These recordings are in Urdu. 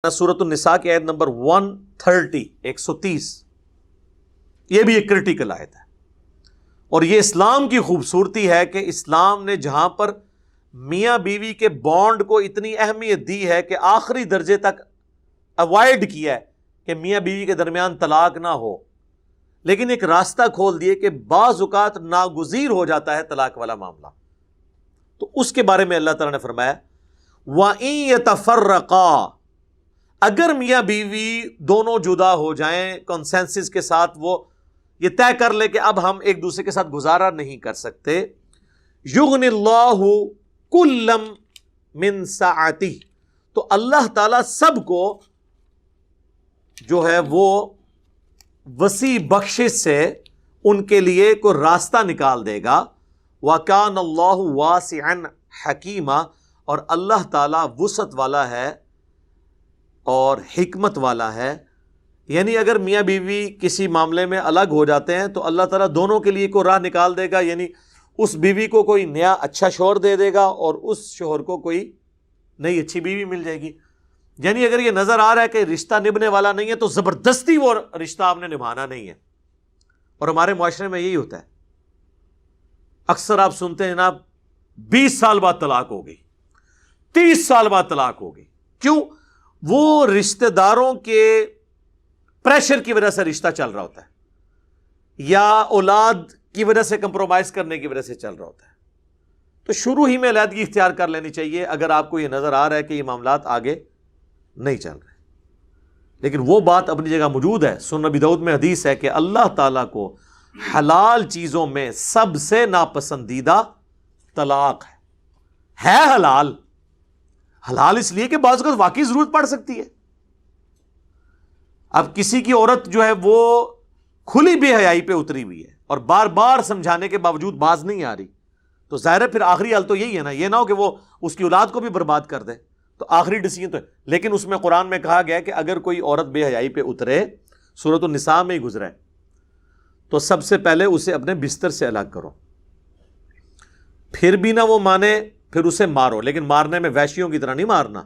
سورۃ النساء کی آیت نمبر 130 یہ بھی ایک کرٹیکل آیت ہے، اور یہ اسلام کی خوبصورتی ہے کہ اسلام نے جہاں پر میاں بیوی کے بانڈ کو اتنی اہمیت دی ہے کہ آخری درجے تک اوائڈ کیا ہے کہ میاں بیوی کے درمیان طلاق نہ ہو، لیکن ایک راستہ کھول دیے کہ بعض اوقات ناگزیر ہو جاتا ہے طلاق والا معاملہ، تو اس کے بارے میں اللہ تعالیٰ نے فرمایا وَإِن يَتَفَرَّقَا، اگر میاں بیوی دونوں جدا ہو جائیں کنسنسس کے ساتھ، وہ یہ طے کر لے کہ اب ہم ایک دوسرے کے ساتھ گزارا نہیں کر سکتے، یغنی اللہ کلا من سعتہ، تو اللہ تعالیٰ سب کو جو ہے وہ وسیع بخشش سے ان کے لیے کوئی راستہ نکال دے گا، وَكَانَ اللَّهُ وَاسِعًا حَكِيمًا، اور اللہ تعالیٰ وسعت والا ہے اور حکمت والا ہے۔ یعنی اگر میاں بیوی کسی معاملے میں الگ ہو جاتے ہیں تو اللہ تعالیٰ دونوں کے لیے کوئی راہ نکال دے گا، یعنی اس بیوی کو کوئی نیا اچھا شوہر دے دے گا اور اس شوہر کو کوئی نئی اچھی بیوی مل جائے گی۔ یعنی اگر یہ نظر آ رہا ہے کہ رشتہ نبھنے والا نہیں ہے تو زبردستی وہ رشتہ آپ نے نبھانا نہیں ہے، اور ہمارے معاشرے میں یہی ہوتا ہے، اکثر آپ سنتے ہیں جناب 20 سال بعد طلاق ہو گئی، 30 سال بعد طلاق ہو گئی، کیوں؟ وہ رشتہ داروں کے پریشر کی وجہ سے رشتہ چل رہا ہوتا ہے، یا اولاد کی وجہ سے کمپرومائز کرنے کی وجہ سے چل رہا ہوتا ہے، تو شروع ہی میں علیحدگی اختیار کر لینی چاہیے اگر آپ کو یہ نظر آ رہا ہے کہ یہ معاملات آگے نہیں چل رہے۔ لیکن وہ بات اپنی جگہ موجود ہے، سنن ابی داؤد میں حدیث ہے کہ اللہ تعالیٰ کو حلال چیزوں میں سب سے ناپسندیدہ طلاق ہے حلال اس لیے کہ بعض اوقات واقعی ضرورت پڑ سکتی ہے۔ اب کسی کی عورت جو ہے وہ کھلی بے حیائی پہ اتری ہوئی ہے اور بار بار سمجھانے کے باوجود باز نہیں آ رہی، تو ظاہر ہے پھر آخری حل تو یہی ہے نا، یہ نہ ہو کہ وہ اس کی اولاد کو بھی برباد کر دے، تو آخری ڈیسیژن تو ہے۔ لیکن اس میں قرآن میں کہا گیا کہ اگر کوئی عورت بے حیائی پہ اترے، سورۃ النساء میں ہی گزرا ہے، تو سب سے پہلے اسے اپنے بستر سے الگ کرو، پھر بھی نہ وہ مانے پھر اسے مارو، لیکن مارنے میں وحشیوں کی طرح نہیں مارنا،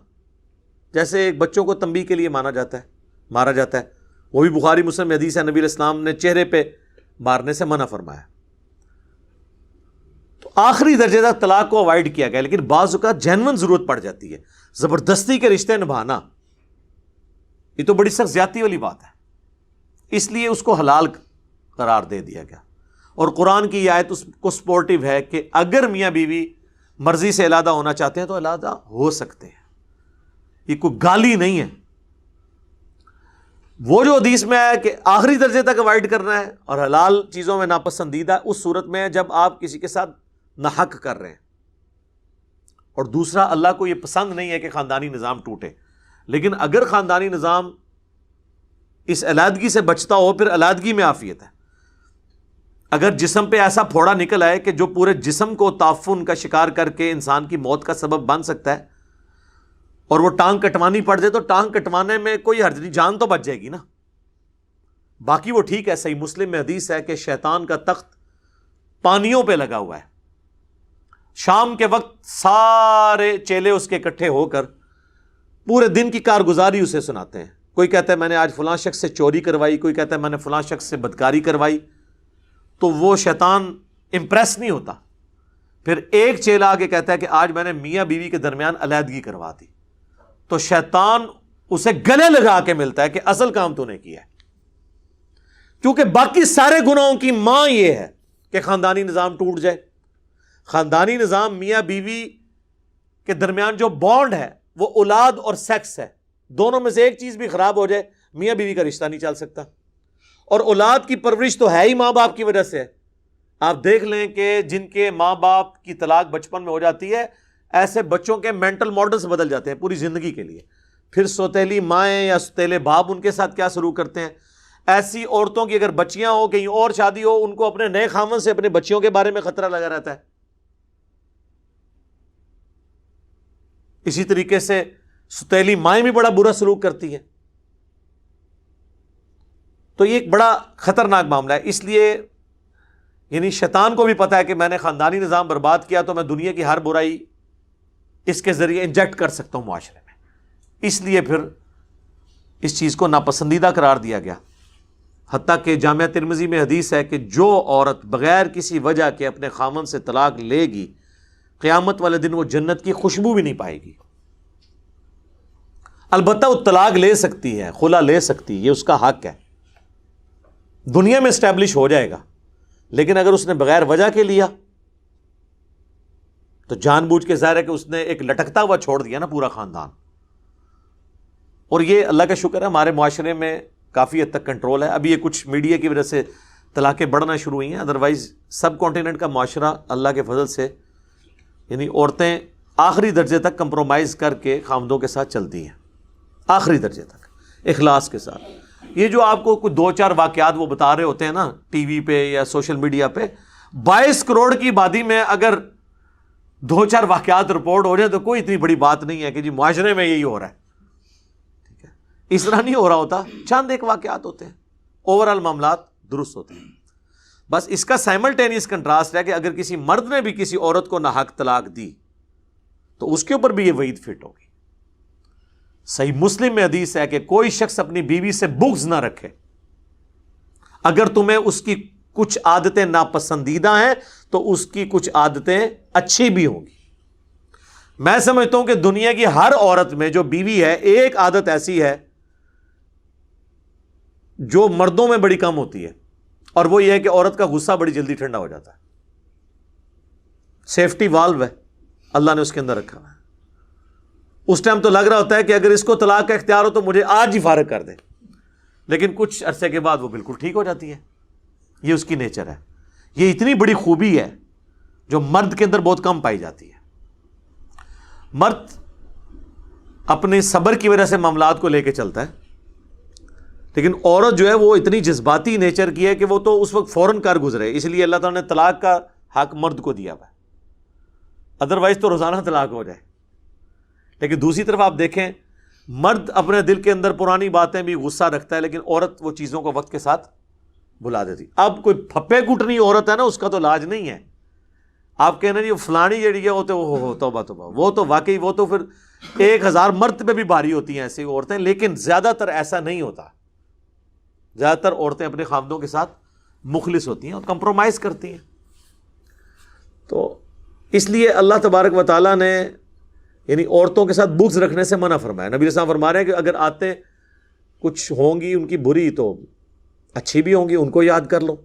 جیسے ایک بچوں کو تنبیہ کے لیے مارا جاتا ہے، وہ بھی بخاری مسلم میں حدیث ہے، نبی علیہ السلام نے چہرے پہ مارنے سے منع فرمایا۔ تو آخری درجے تک طلاق کو اوائڈ کیا گیا، لیکن بعض اوقات جینون ضرورت پڑ جاتی ہے، زبردستی کے رشتے نبھانا یہ تو بڑی سخت زیادتی والی بات ہے، اس لیے اس کو حلال قرار دے دیا گیا۔ اور قرآن کی یہ آیت اس کو سپورٹیو ہے کہ اگر میاں بیوی مرضی سے علیحدہ ہونا چاہتے ہیں تو علیحدہ ہو سکتے ہیں، یہ کوئی گالی نہیں ہے۔ وہ جو حدیث میں ہے کہ آخری درجے تک اوائڈ کرنا ہے اور حلال چیزوں میں ناپسندیدہ اس صورت میں ہے جب آپ کسی کے ساتھ ناحق کر رہے ہیں، اور دوسرا اللہ کو یہ پسند نہیں ہے کہ خاندانی نظام ٹوٹے۔ لیکن اگر خاندانی نظام اس علیحدگی سے بچتا ہو، پھر علیحدگی میں عافیت ہے۔ اگر جسم پہ ایسا پھوڑا نکل آئے کہ جو پورے جسم کو تعفن کا شکار کر کے انسان کی موت کا سبب بن سکتا ہے، اور وہ ٹانگ کٹوانی پڑ جائے، تو ٹانگ کٹوانے میں کوئی حرج نہیں، جان تو بچ جائے گی نا، باقی وہ ٹھیک ہے۔ صحیح مسلم میں حدیث ہے کہ شیطان کا تخت پانیوں پہ لگا ہوا ہے، شام کے وقت سارے چیلے اس کے اکٹھے ہو کر پورے دن کی کارگزاری اسے سناتے ہیں، کوئی کہتا ہے میں نے آج فلاں شخص سے چوری کروائی، کوئی کہتا ہے میں نے فلاں شخص سے بدکاری کروائی، تو وہ شیطان امپریس نہیں ہوتا، پھر ایک چیلا آگے کہتا ہے کہ آج میں نے میاں بیوی کے درمیان علیحدگی کروا دی، تو شیطان اسے گلے لگا کے ملتا ہے کہ اصل کام تو نے کیا ہے، کیونکہ باقی سارے گناہوں کی ماں یہ ہے کہ خاندانی نظام ٹوٹ جائے۔ خاندانی نظام میاں بیوی کے درمیان جو بانڈ ہے وہ اولاد اور سیکس ہے، دونوں میں سے ایک چیز بھی خراب ہو جائے میاں بیوی کا رشتہ نہیں چل سکتا، اور اولاد کی پرورش تو ہے ہی ماں باپ کی وجہ سے ہے۔ آپ دیکھ لیں کہ جن کے ماں باپ کی طلاق بچپن میں ہو جاتی ہے، ایسے بچوں کے مینٹل ماڈلز بدل جاتے ہیں پوری زندگی کے لیے، پھر سوتیلی مائیں یا سوتیلے باپ ان کے ساتھ کیا سلوک کرتے ہیں۔ ایسی عورتوں کی اگر بچیاں ہو، کہیں اور شادی ہو، ان کو اپنے نئے خاوند سے اپنے بچیوں کے بارے میں خطرہ لگا رہتا ہے۔ اسی طریقے سے سوتیلی مائیں بھی بڑا برا سلوک کرتی ہیں، تو یہ ایک بڑا خطرناک معاملہ ہے۔ اس لیے یعنی شیطان کو بھی پتا ہے کہ میں نے خاندانی نظام برباد کیا تو میں دنیا کی ہر برائی اس کے ذریعے انجیکٹ کر سکتا ہوں معاشرے میں، اس لیے پھر اس چیز کو ناپسندیدہ قرار دیا گیا، حتیٰ کہ جامعہ ترمذی میں حدیث ہے کہ جو عورت بغیر کسی وجہ کے اپنے خاوند سے طلاق لے گی قیامت والے دن وہ جنت کی خوشبو بھی نہیں پائے گی۔ البتہ وہ طلاق لے سکتی ہے، خلا لے سکتی ہے، یہ اس کا حق ہے، دنیا میں اسٹیبلش ہو جائے گا، لیکن اگر اس نے بغیر وجہ کے لیا تو جان بوجھ کے ظاہر ہے کہ اس نے ایک لٹکتا ہوا چھوڑ دیا نا پورا خاندان۔ اور یہ اللہ کا شکر ہے ہمارے معاشرے میں کافی حد تک کنٹرول ہے، ابھی یہ کچھ میڈیا کی وجہ سے طلاقیں بڑھنا شروع ہوئی ہیں، ادروائز سب کانٹیننٹ کا معاشرہ اللہ کے فضل سے یعنی عورتیں آخری درجے تک کمپرومائز کر کے خاوندوں کے ساتھ چلتی ہیں، آخری درجے تک اخلاص کے ساتھ۔ یہ جو آپ کو کوئی 2-4 واقعات وہ بتا رہے ہوتے ہیں نا ٹی وی پہ یا سوشل میڈیا پہ، 22 کروڑ کی آبادی میں اگر 2-4 واقعات رپورٹ ہو جائیں تو کوئی اتنی بڑی بات نہیں ہے کہ جی معاشرے میں یہی ہو رہا ہے، ٹھیک ہے، اس طرح نہیں ہو رہا ہوتا، چند ایک واقعات ہوتے ہیں، اوورآل معاملات درست ہوتے ہیں۔ بس اس کا سائملٹینیس کنٹراسٹ ہے کہ اگر کسی مرد نے بھی کسی عورت کو ناحق طلاق دی تو اس کے اوپر بھی یہ وعید فٹ ہوگی۔ صحیح مسلم میں حدیث ہے کہ کوئی شخص اپنی بیوی سے بغض نہ رکھے، اگر تمہیں اس کی کچھ عادتیں ناپسندیدہ ہیں تو اس کی کچھ عادتیں اچھی بھی ہوں گی۔ میں سمجھتا ہوں کہ دنیا کی ہر عورت میں جو بیوی ہے ایک عادت ایسی ہے جو مردوں میں بڑی کم ہوتی ہے، اور وہ یہ ہے کہ عورت کا غصہ بڑی جلدی ٹھنڈا ہو جاتا ہے۔ سیفٹی والو ہے اللہ نے اس کے اندر رکھا ہے، اس ٹائم تو لگ رہا ہوتا ہے کہ اگر اس کو طلاق کا اختیار ہو تو مجھے آج ہی فارغ کر دے، لیکن کچھ عرصے کے بعد وہ بالکل ٹھیک ہو جاتی ہے۔ یہ اس کی نیچر ہے، یہ اتنی بڑی خوبی ہے جو مرد کے اندر بہت کم پائی جاتی ہے۔ مرد اپنے صبر کی وجہ سے معاملات کو لے کے چلتا ہے، لیکن عورت جو ہے وہ اتنی جذباتی نیچر کی ہے کہ وہ تو اس وقت فوراً کر گزرے، اس لیے اللہ تعالیٰ نے طلاق کا حق مرد کو دیا ہوا ہے، ادروائز تو روزانہ طلاق ہو جائے۔ لیکن دوسری طرف آپ دیکھیں مرد اپنے دل کے اندر پرانی باتیں بھی غصہ رکھتا ہے، لیکن عورت وہ چیزوں کو وقت کے ساتھ بھلا دیتی۔ اب کوئی پھپے کٹنی عورت ہے نا، اس کا تو علاج نہیں ہے۔ آپ کہنا جی فلانی جڑی ہے وہ تو توبہ توبہ، وہ تو واقعی وہ تو پھر 1000 مرتبے بھی بھاری ہوتی ہیں ایسی عورتیں، لیکن زیادہ تر ایسا نہیں ہوتا۔ زیادہ تر عورتیں اپنے خاوندوں کے ساتھ مخلص ہوتی ہیں اور کمپرومائز کرتی ہیں۔ تو اس لیے اللہ تبارک و تعالیٰ نے یعنی عورتوں کے ساتھ بغض رکھنے سے منع فرمایا۔ نبی علیہ السلام فرما رہے ہیں کہ اگر آتے کچھ ہوں گی ان کی بری تو اچھی بھی ہوں گی، ان کو یاد کر لو۔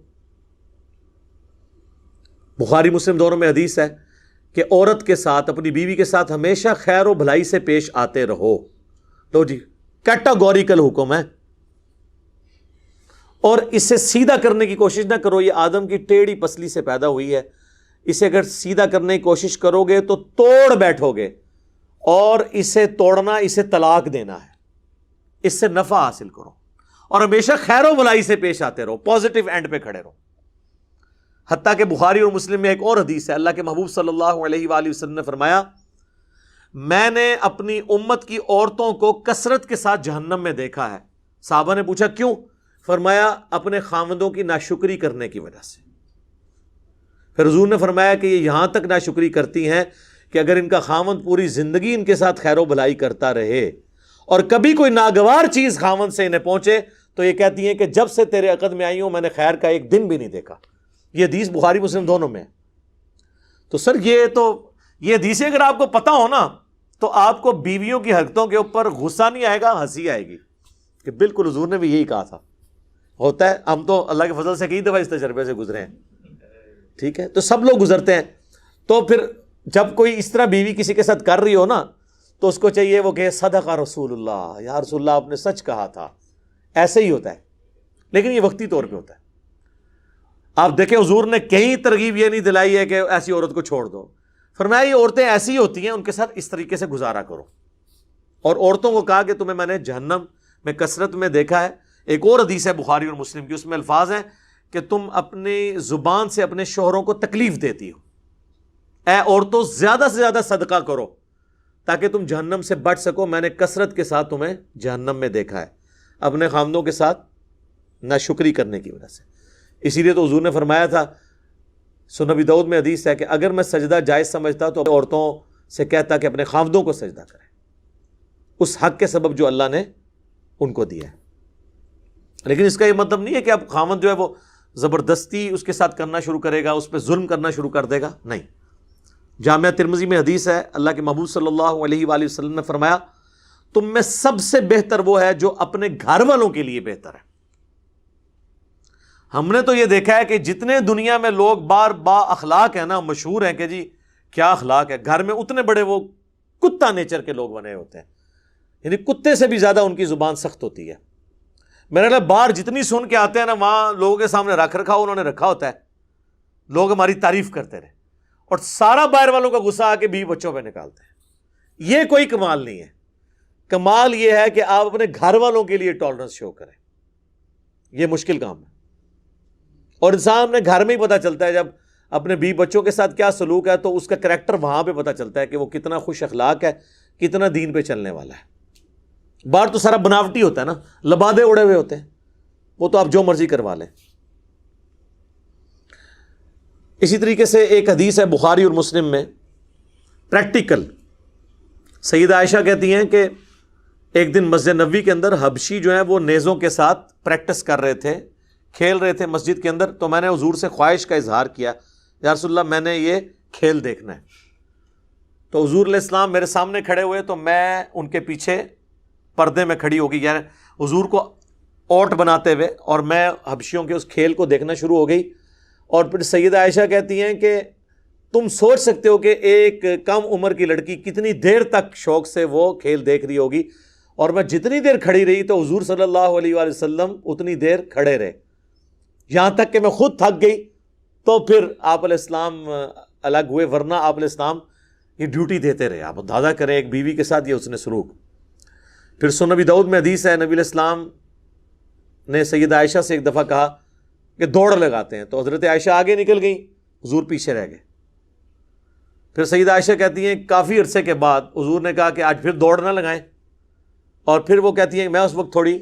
بخاری مسلم دونوں میں حدیث ہے کہ عورت کے ساتھ اپنی بیوی کے ساتھ ہمیشہ خیر و بھلائی سے پیش آتے رہو۔ تو جی کیٹاگوریکل حکم ہے، اور اسے سیدھا کرنے کی کوشش نہ کرو۔ یہ آدم کی ٹیڑھی پسلی سے پیدا ہوئی ہے، اسے اگر سیدھا کرنے کی کوشش کرو گے تو توڑ بیٹھو گے، اور اسے توڑنا اسے طلاق دینا ہے۔ اس سے نفع حاصل کرو اور ہمیشہ خیر و بھلائی سے پیش آتے رہو، پازیٹیو اینڈ پہ کھڑے رہو۔ حتیٰ کہ بخاری اور مسلم میں ایک اور حدیث ہے، اللہ کے محبوب صلی اللہ علیہ وآلہ وسلم نے فرمایا میں نے اپنی امت کی عورتوں کو کثرت کے ساتھ جہنم میں دیکھا ہے۔ صحابہ نے پوچھا کیوں؟ فرمایا اپنے خاوندوں کی ناشکری کرنے کی وجہ سے۔ پھر حضور نے فرمایا کہ یہ یہاں تک ناشکری کرتی ہیں کہ اگر ان کا خاوند پوری زندگی ان کے ساتھ خیر و بھلائی کرتا رہے اور کبھی کوئی ناگوار چیز خاوند سے انہیں پہنچے تو یہ کہتی ہیں کہ جب سے تیرے عقد میں آئی ہوں میں نے خیر کا ایک دن بھی نہیں دیکھا۔ یہ حدیث بخاری مسلم دونوں میں ہے۔ تو سر یہ حدیثیں اگر آپ کو پتہ ہو نا تو آپ کو بیویوں کی حرکتوں کے اوپر غصہ نہیں آئے گا، ہنسی آئے گی کہ بالکل حضور نے بھی یہی کہا تھا۔ ہوتا ہے، ہم تو اللہ کے فضل سے کئی دفعہ اس تجربے سے گزرے ہیں، ٹھیک ہے، تو سب لوگ گزرتے ہیں۔ تو پھر جب کوئی اس طرح بیوی کسی کے ساتھ کر رہی ہو نا تو اس کو چاہیے وہ کہ صدق رسول اللہ، یا رسول اللہ آپ نے سچ کہا تھا۔ ایسے ہی ہوتا ہے، لیکن یہ وقتی طور پہ ہوتا ہے۔ آپ دیکھیں حضور نے کہیں ترغیب یہ نہیں دلائی ہے کہ ایسی عورت کو چھوڑ دو، فرمایا یہ عورتیں ایسی ہوتی ہیں ان کے ساتھ اس طریقے سے گزارا کرو۔ اور عورتوں کو کہا کہ تمہیں میں نے جہنم میں کثرت میں دیکھا ہے۔ ایک اور حدیث ہے بخاری اور مسلم کی، اس میں الفاظ ہیں کہ تم اپنی زبان سے اپنے شوہروں کو تکلیف دیتی ہو، اے عورتوں زیادہ سے زیادہ صدقہ کرو تاکہ تم جہنم سے بچ سکو، میں نے کثرت کے ساتھ تمہیں جہنم میں دیکھا ہے اپنے خاوندوں کے ساتھ ناشکری کرنے کی وجہ سے۔ اسی لیے تو حضور نے فرمایا تھا، سنن ابی داؤد میں حدیث ہے کہ اگر میں سجدہ جائز سمجھتا تو عورتوں سے کہتا کہ اپنے خاوندوں کو سجدہ کریں، اس حق کے سبب جو اللہ نے ان کو دیا ہے. لیکن اس کا یہ مطلب نہیں ہے کہ اب خاوند جو ہے وہ زبردستی اس کے ساتھ کرنا شروع کرے گا, اس پہ ظلم کرنا شروع کر دے گا, نہیں. جامعہ ترمذی میں حدیث ہے, اللہ کے محبوب صلی اللہ علیہ وآلہ وسلم نے فرمایا تم میں سب سے بہتر وہ ہے جو اپنے گھر والوں کے لیے بہتر ہے. ہم نے تو یہ دیکھا ہے کہ جتنے دنیا میں لوگ با اخلاق ہیں نا, مشہور ہیں کہ جی کیا اخلاق ہے, گھر میں اتنے بڑے وہ کتا نیچر کے لوگ بنے ہوتے ہیں, یعنی کتے سے بھی زیادہ ان کی زبان سخت ہوتی ہے. میرے لیے باہر جتنی سن کے آتے ہیں نا, وہاں لوگوں کے سامنے رکھ رکھا انہوں نے رکھا ہوتا ہے, لوگ ہماری تعریف کرتے رہے, اور سارا باہر والوں کا غصہ آ کے بیوی بچوں پہ نکالتے ہیں. یہ کوئی کمال نہیں ہے. کمال یہ ہے کہ آپ اپنے گھر والوں کے لیے ٹالرنس شو کریں. یہ مشکل کام ہے, اور انسان اپنے گھر میں ہی پتہ چلتا ہے جب اپنے بیوی بچوں کے ساتھ کیا سلوک ہے, تو اس کا کریکٹر وہاں پہ پتہ چلتا ہے کہ وہ کتنا خوش اخلاق ہے, کتنا دین پہ چلنے والا ہے. باہر تو سارا بناوٹی ہوتا ہے نا, لبادے اڑے ہوئے ہوتے ہیں, وہ تو آپ جو مرضی کروا لیں. اسی طریقے سے ایک حدیث ہے بخاری اور مسلم میں, پریکٹیکل. سیدہ عائشہ کہتی ہیں کہ ایک دن مسجد نبوی کے اندر حبشی جو ہیں وہ نیزوں کے ساتھ پریکٹس کر رہے تھے, کھیل رہے تھے مسجد کے اندر. تو میں نے حضور سے خواہش کا اظہار کیا, یا رسول اللہ میں نے یہ کھیل دیکھنا ہے. تو حضور علیہ السلام میرے سامنے کھڑے ہوئے, تو میں ان کے پیچھے پردے میں کھڑی ہو گئی, یعنی حضور کو اوٹ بناتے ہوئے, اور میں حبشیوں کے اس کھیل کو دیکھنا شروع ہو گئی. اور پھر سیدہ عائشہ کہتی ہیں کہ تم سوچ سکتے ہو کہ ایک کم عمر کی لڑکی کتنی دیر تک شوق سے وہ کھیل دیکھ رہی ہوگی, اور میں جتنی دیر کھڑی رہی تو حضور صلی اللہ علیہ وآلہ وسلم اتنی دیر کھڑے رہے, یہاں تک کہ میں خود تھک گئی. تو پھر آپ علیہ السلام الگ ہوئے, ورنہ آپ علیہ السلام یہ ڈیوٹی دیتے رہے. آپ اندازہ کریں ایک بیوی کے ساتھ یہ اس نے سلوک. پھر سنن نبی داؤد میں حدیث ہے, نبی علیہ السلام نے سیدہ عائشہ سے ایک دفعہ کہا کہ دوڑ لگاتے ہیں, تو حضرت عائشہ آگے نکل گئیں, حضور پیچھے رہ گئے. پھر سیدہ عائشہ کہتی ہیں کافی عرصے کے بعد حضور نے کہا کہ آج پھر دوڑ نہ لگائیں, اور پھر وہ کہتی ہیں میں اس وقت تھوڑی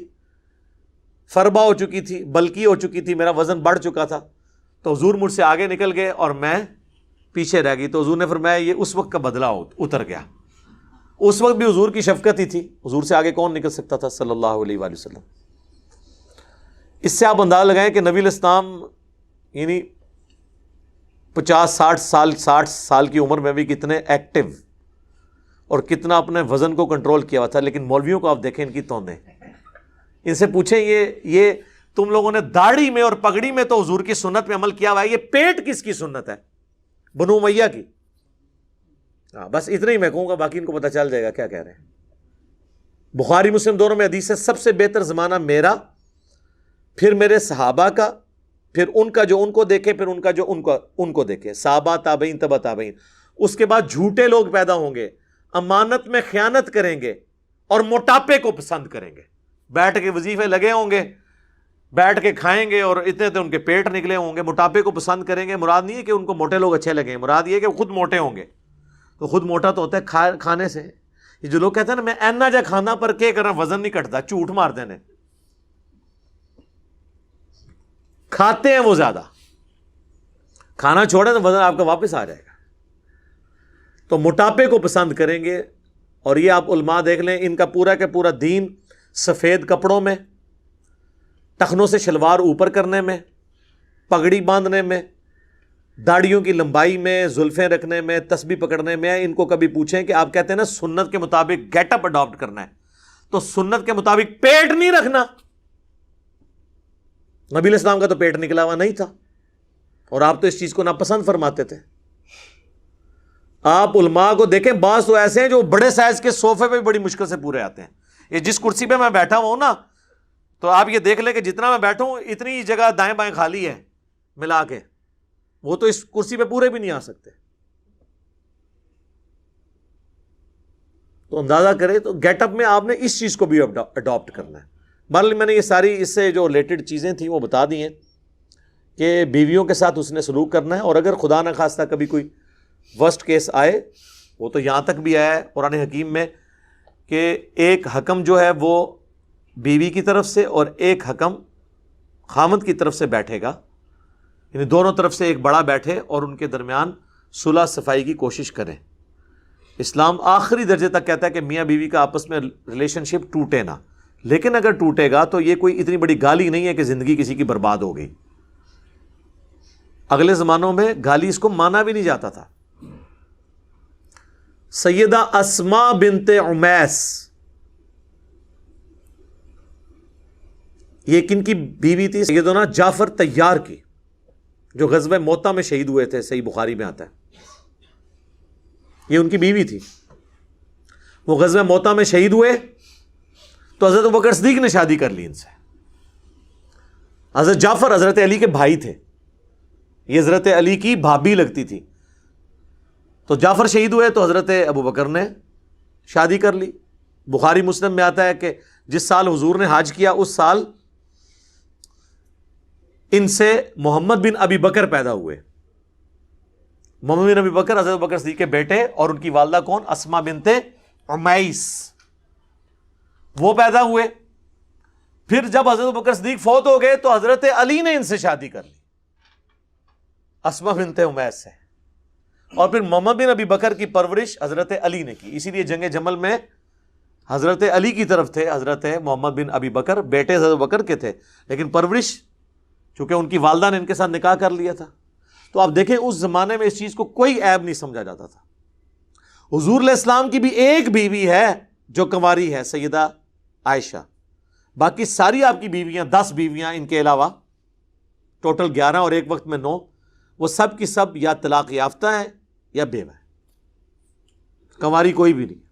فربا ہو چکی تھی, بلکی ہو چکی تھی, میرا وزن بڑھ چکا تھا, تو حضور مجھ سے آگے نکل گئے اور میں پیچھے رہ گئی. تو حضور نے فرمایا یہ اس وقت کا بدلہ اتر گیا. اس وقت بھی حضور کی شفقت ہی تھی, حضور سے آگے کون نکل سکتا تھا صلی اللہ علیہ وآلہ وسلم. اس سے آپ اندازہ لگائیں کہ نبی علیہ السلام یعنی 50-60 سال کی عمر میں بھی کتنے ایکٹیو اور کتنا اپنے وزن کو کنٹرول کیا ہوا تھا. لیکن مولویوں کو آپ دیکھیں ان کی توندیں, ان سے پوچھیں یہ تم لوگوں نے داڑھی میں اور پگڑی میں تو حضور کی سنت میں عمل کیا ہوا ہے, یہ پیٹ کس کی سنت ہے؟ بنو امیہ کی. بس اتنا ہی میں کہوں گا, باقی ان کو پتہ چل جائے گا کیا کہہ رہے ہیں. بخاری مسلم دونوں میں حدیث ہے سب سے بہتر زمانہ میرا, پھر میرے صحابہ کا, پھر ان کا جو ان کو دیکھے, پھر ان کا جو ان کو دیکھے, صحابہ تابعین تبع تابعین. اس کے بعد جھوٹے لوگ پیدا ہوں گے, امانت میں خیانت کریں گے اور موٹاپے کو پسند کریں گے. بیٹھ کے وظیفے لگے ہوں گے, بیٹھ کے کھائیں گے اور اتنے ان کے پیٹ نکلے ہوں گے. موٹاپے کو پسند کریں گے, مراد نہیں ہے کہ ان کو موٹے لوگ اچھے لگیں, مراد یہ ہے کہ خود موٹے ہوں گے. تو خود موٹا تو ہوتا ہے کھانے سے. یہ جو لوگ کہتے ہیں نا میں اینا جا کھانا پر کیا کرنا, وزن نہیں کٹتا, جھوٹ مار دینے. کھاتے ہیں وہ زیادہ, کھانا چھوڑیں تو وزن آپ کا واپس آ جائے گا. تو موٹاپے کو پسند کریں گے. اور یہ آپ علماء دیکھ لیں, ان کا پورا کا پورا دین سفید کپڑوں میں, ٹخنوں سے شلوار اوپر کرنے میں, پگڑی باندھنے میں, داڑھیوں کی لمبائی میں, زلفیں رکھنے میں, تسبیح پکڑنے میں. ان کو کبھی پوچھیں کہ آپ کہتے ہیں نا سنت کے مطابق گیٹ اپ اڈاپٹ کرنا ہے, تو سنت کے مطابق پیٹ نہیں رکھنا. نبی علیہ السلام کا تو پیٹ نکلا ہوا نہیں تھا, اور آپ تو اس چیز کو ناپسند فرماتے تھے. آپ علماء کو دیکھیں, بعض تو ایسے ہیں جو بڑے سائز کے صوفے پہ بڑی مشکل سے پورے آتے ہیں. یہ جس کرسی پہ میں بیٹھا ہوں نا, تو آپ یہ دیکھ لیں کہ جتنا میں بیٹھا ہوں اتنی جگہ دائیں بائیں خالی ہے ملا کے, وہ تو اس کرسی پہ پورے بھی نہیں آ سکتے. تو اندازہ کریں, تو گیٹ اپ میں آپ نے اس چیز کو بھی اڈاپٹ کرنا ہے. بہرحال میں نے یہ ساری اس سے جو ریلیٹڈ چیزیں تھیں وہ بتا دی ہیں کہ بیویوں کے ساتھ اس نے سلوک کرنا ہے. اور اگر خدا نہ خواستہ کبھی کوئی ورسٹ کیس آئے, وہ تو یہاں تک بھی آیا ہے قرآن حکیم میں کہ ایک حکم جو ہے وہ بیوی کی طرف سے اور ایک حکم خامد کی طرف سے بیٹھے گا, یعنی دونوں طرف سے ایک بڑا بیٹھے اور ان کے درمیان صلح صفائی کی کوشش کریں. اسلام آخری درجے تک کہتا ہے کہ میاں بیوی کا آپس میں ریلیشن شپ ٹوٹے نہ, لیکن اگر ٹوٹے گا تو یہ کوئی اتنی بڑی گالی نہیں ہے کہ زندگی کسی کی برباد ہو گئی. اگلے زمانوں میں گالی اس کو مانا بھی نہیں جاتا تھا. سیدہ اسماء بنت عمیس، یہ کن کی بیوی تھی؟ سیدنا جعفر طیار کی، جو غزوہ موطا میں شہید ہوئے تھے، صحیح بخاری میں آتا ہے. یہ ان کی بیوی تھی. وہ غزوہ موطا میں شہید ہوئے تو حضرت ابوبکر صدیق نے شادی کر لی ان سے. حضرت جعفر حضرت علی کے بھائی تھے، یہ حضرت علی کی بھابھی لگتی تھی. تو جعفر شہید ہوئے تو حضرت ابوبکر نے شادی کر لی. بخاری مسلم میں آتا ہے کہ جس سال حضور نے حج کیا اس سال ان سے محمد بن ابی بکر پیدا ہوئے. محمد بن ابی بکر حضرت ابوبکر صدیق کے بیٹے، اور ان کی والدہ کون؟ اسماء بنت عمیس، وہ پیدا ہوئے. پھر جب حضرت ابوبکر صدیق فوت ہو گئے تو حضرت علی نے ان سے شادی کر لی، اسماء بنت عمیس سے. اور پھر محمد بن ابی بکر کی پرورش حضرت علی نے کی. اسی لیے جنگ جمل میں حضرت علی کی طرف تھے حضرت محمد بن ابی بکر، بیٹے حضرت بکر کے تھے، لیکن پرورش چونکہ ان کی والدہ نے ان کے ساتھ نکاح کر لیا تھا. تو آپ دیکھیں اس زمانے میں اس چیز کو کوئی عیب نہیں سمجھا جاتا تھا. حضور علیہ السلام کی بھی ایک بیوی ہے جو کنواری ہے، سیدہ عائشہ. باقی ساری آپ کی بیویاں، 10 بیویاں ان کے علاوہ، ٹوٹل 11 اور ایک وقت میں 9، وہ سب کی سب یا طلاق یافتہ ہیں یا بیوہ ہیں. کنواری کوئی بھی نہیں.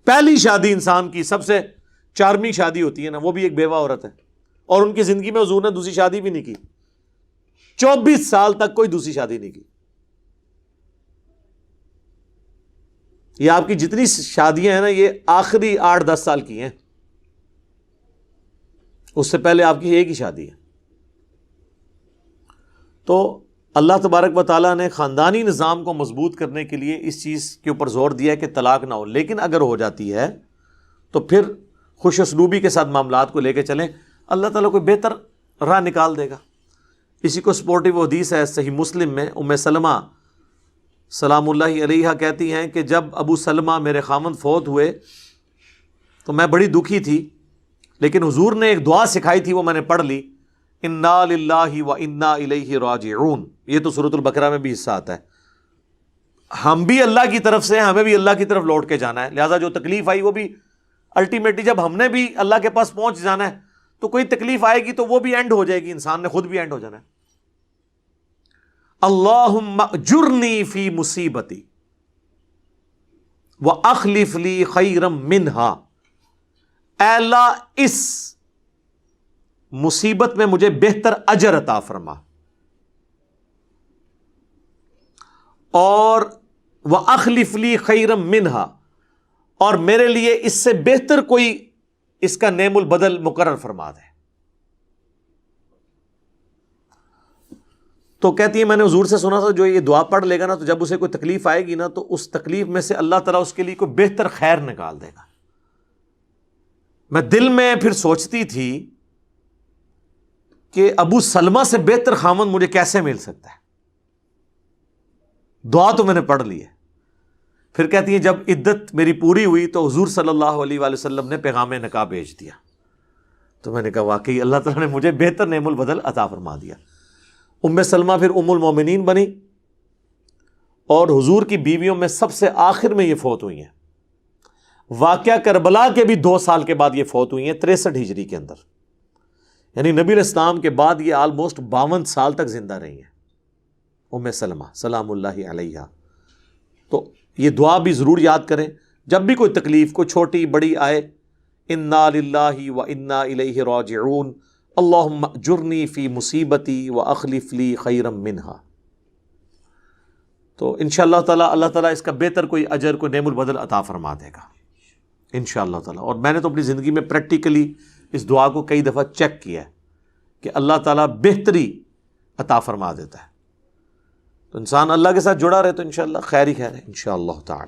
پہلی شادی انسان کی سب سے چارمنگ شادی ہوتی ہے نا، وہ بھی ایک بیوہ عورت ہے. اور ان کی زندگی میں حضور نے دوسری شادی بھی نہیں کی. 24 سال تک کوئی دوسری شادی نہیں کی. یہ آپ کی جتنی شادیاں ہیں نا، یہ آخری 8-10 سال کی ہیں. اس سے پہلے آپ کی ایک ہی شادی ہے. تو اللہ تبارک و تعالیٰ نے خاندانی نظام کو مضبوط کرنے کے لیے اس چیز کے اوپر زور دیا ہے کہ طلاق نہ ہو. لیکن اگر ہو جاتی ہے تو پھر خوش اسلوبی کے ساتھ معاملات کو لے کے چلیں، اللہ تعالیٰ کوئی بہتر راہ نکال دے گا. اسی کو سپورٹیو حدیث ہے صحیح مسلم میں، ام سلمہ سلام اللہ علیہا کہتی ہیں کہ جب ابو سلمہ میرے خامند فوت ہوئے تو میں بڑی دکھی تھی، لیکن حضور نے ایک دعا سکھائی تھی، وہ میں نے پڑھ لی، انا للہ و انا الیہ راجعون. یہ تو سورۃ البقرہ میں بھی حصہ آتا ہے. ہم بھی اللہ کی طرف سے ہیں، ہمیں بھی اللہ کی طرف لوٹ کے جانا ہے. لہٰذا جو تکلیف آئی وہ بھی الٹیمیٹلی جب ہم نے بھی اللہ کے پاس پہنچ جانا ہے تو کوئی تکلیف آئے گی تو وہ بھی اینڈ ہو جائے گی، انسان نے خود بھی اینڈ ہو جانا ہے. اللہم اجرنی فی مصیبتی واخلف لی خیرا منہا. اے اللہ اس مصیبت میں مجھے بہتر اجر عطا فرما، اور واخلف لی خیرا منہا، اور میرے لیے اس سے بہتر کوئی اس کا نعم البدل مقرر فرما دے. تو کہتی ہے میں نے حضور سے سنا تھا جو یہ دعا پڑھ لے گا نا، تو جب اسے کوئی تکلیف آئے گی نا تو اس تکلیف میں سے اللہ تعالیٰ اس کے لیے کوئی بہتر خیر نکال دے گا. میں دل میں پھر سوچتی تھی کہ ابو سلمہ سے بہتر خامند مجھے کیسے مل سکتا ہے. دعا تو میں نے پڑھ لی ہے. پھر کہتی ہے جب عدت میری پوری ہوئی تو حضور صلی اللہ علیہ وآلہ وسلم نے پیغام نکاح بھیج دیا. تو میں نے کہا واقعی اللہ تعالیٰ نے مجھے بہتر نعم البدل عطا فرما دیا. ام سلمہ پھر ام المومنین بنی، اور حضور کی بیویوں میں سب سے آخر میں یہ فوت ہوئی ہیں. واقعہ کربلا کے بھی 2 سال کے بعد یہ فوت ہوئی ہیں، 63 ہجری کے اندر. یعنی نبی علیہ السلام کے بعد یہ آلموسٹ 52 سال تک زندہ رہی ہیں ام سلمہ سلام اللہ علیہا. تو یہ دعا بھی ضرور یاد کریں جب بھی کوئی تکلیف کوئی چھوٹی بڑی آئے، انا للہ و انا الیہ راجعون، اللہم اجرنی فی مصیبتی واخلف لی خیرا منہا. تو انشاءاللہ تعالیٰ اللہ تعالیٰ اس کا بہتر کوئی اجر کوئی نعم البدل عطا فرما دے گا انشاءاللہ تعالیٰ. اور میں نے تو اپنی زندگی میں پریکٹیکلی اس دعا کو کئی دفعہ چیک کیا ہے کہ اللہ تعالیٰ بہتری عطا فرما دیتا ہے. تو انسان اللہ کے ساتھ جڑا رہے تو انشاءاللہ خیر ہی خیر ہے انشاءاللہ تعالیٰ.